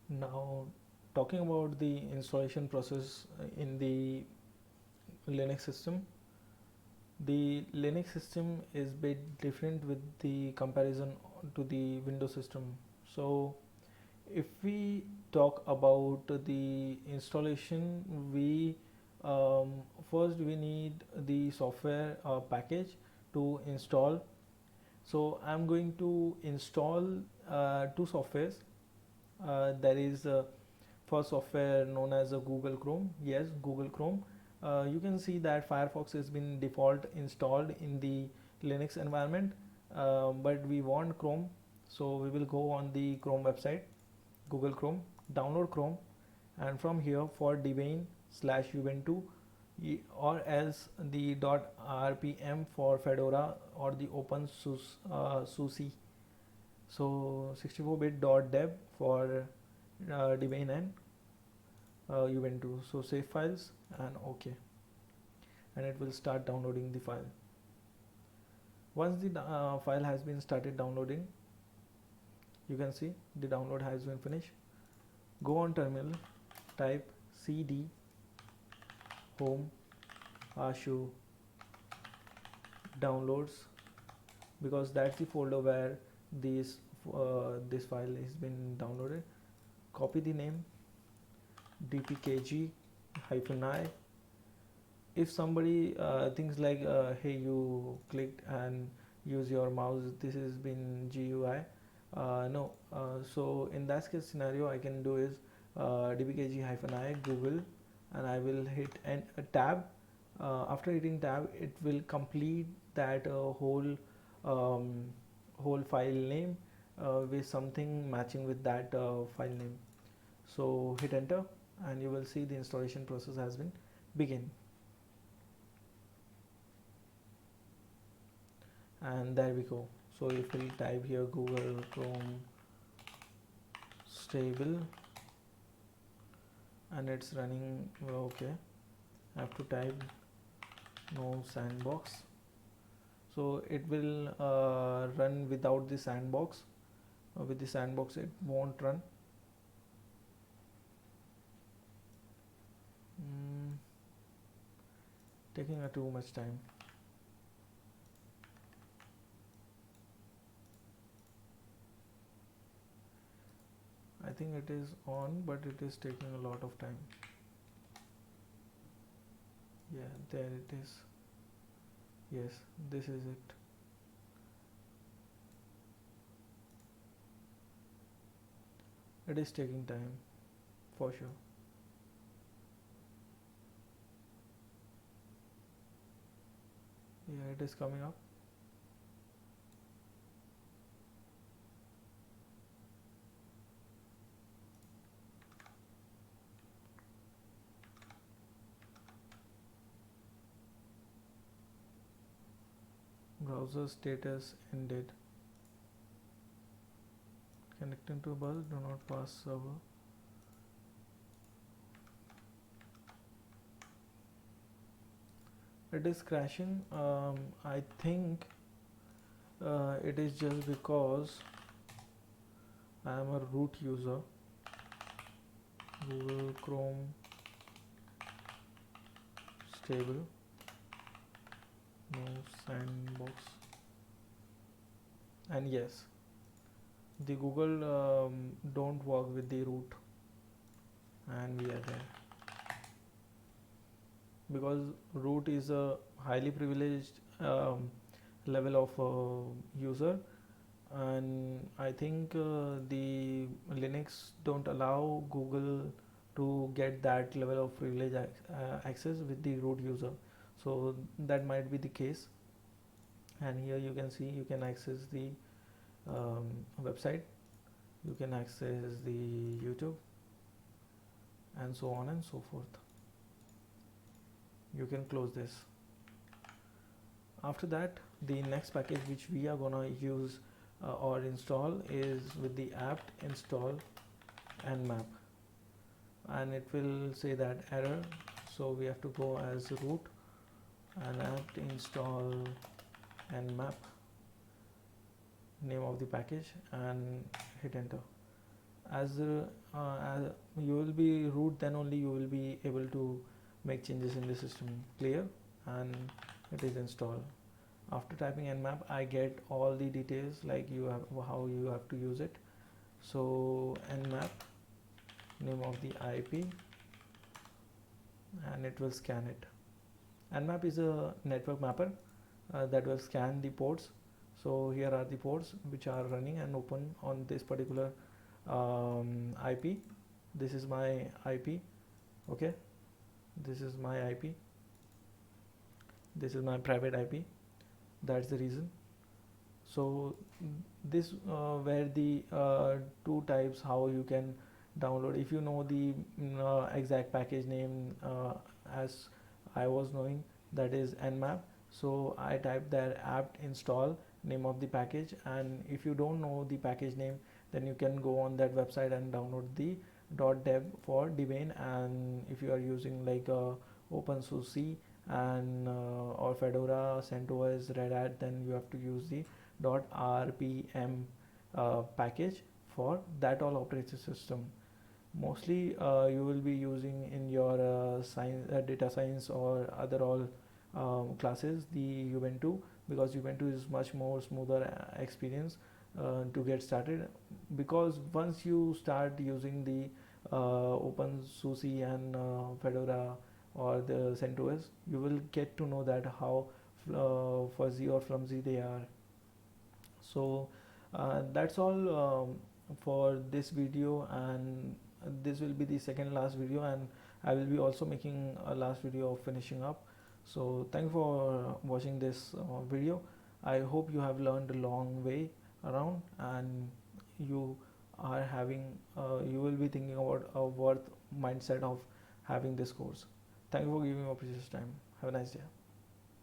Now, talking about the installation process in the Linux system, the Linux system is bit different with the comparison to the Windows system. So, if we talk about the installation, we um, first we need the software package to install. So I'm going to install two softwares. There is first software known as a Google Chrome. Yes, Google Chrome. You can see that Firefox has been default installed in the Linux environment, but we want Chrome, so we will go on the Chrome website, Google Chrome, download Chrome, and from here for Debian/Ubuntu or else the .rpm for Fedora or the OpenSUSE. So 64-bit .deb for Debian and Ubuntu. So save files and OK, and it will start downloading the file. Once the file has been started downloading, you can see the download has been finished. Go on terminal, type cd home ashu downloads, because that's the folder where this file has been downloaded. Copy the name dpkg-i. If somebody thinks like hey, you clicked and use your mouse, this has been GUI. No, so in that case scenario I can do is dpkg-i Google, and I will hit a tab. After hitting tab, it will complete that um, whole file name with something matching with that file name. So hit enter and you will see the installation process has been begin. And there we go. So if we type here Google Chrome stable and it's running, okay, I have to type no sandbox, so it will run without the sandbox. With the sandbox it won't run. Taking too much time. I think it is on, but it is taking a lot of time. Yeah, there it is. Yes, this is it. It is taking time for sure. Yeah, it is coming up. Browser status ended. Connecting to bus, do not pass server. It is crashing. I think it is just because I am a root user. Google Chrome stable, no sandbox, and yes, the Google don't work with the root, and we are there because root is a highly privileged level of user, and I think the Linux don't allow Google to get that level of privilege access with the root user, so that might be the case. And here you can see you can access the website, you can access the YouTube, and so on and so forth. You can close this. After that, the next package which we are gonna use or install is with the apt install nmap, and it will say that error, so we have to go as root and apt install nmap, name of the package, and hit enter. as you will be root, then only you will be able to make changes in the system. Clear? And it is installed. After typing nmap, I get all the details like you have how you have to use it. So nmap, name of the IP, and it will scan it. Nmap is a network mapper that will scan the ports. So here are the ports which are running and open on this particular IP. This is my IP. Okay, this is my IP. This is my private IP. That's the reason. So this were the two types how you can download. If you know the exact package name, as I was knowing, that is nmap. So I typed there apt install name of the package, and if you don't know the package name, then you can go on that website and download the .deb for Debian. And if you are using like OpenSUSE and or Fedora, CentOS, Red Hat, then you have to use the .rpm package for that all operating system. Mostly you will be using in your science, data science or other all classes the Ubuntu, because Ubuntu is much more smoother experience to get started, because once you start using the OpenSUSE and Fedora or the CentOS, you will get to know that how fuzzy or clumsy they are. So that's all for this video, and this will be the second last video, and I will be also making a last video of finishing up. So thank you for watching this video. I hope you have learned a long way around, and you are having you will be thinking about a worth mindset of having this course. Thank you for giving me your precious time. Have a nice day.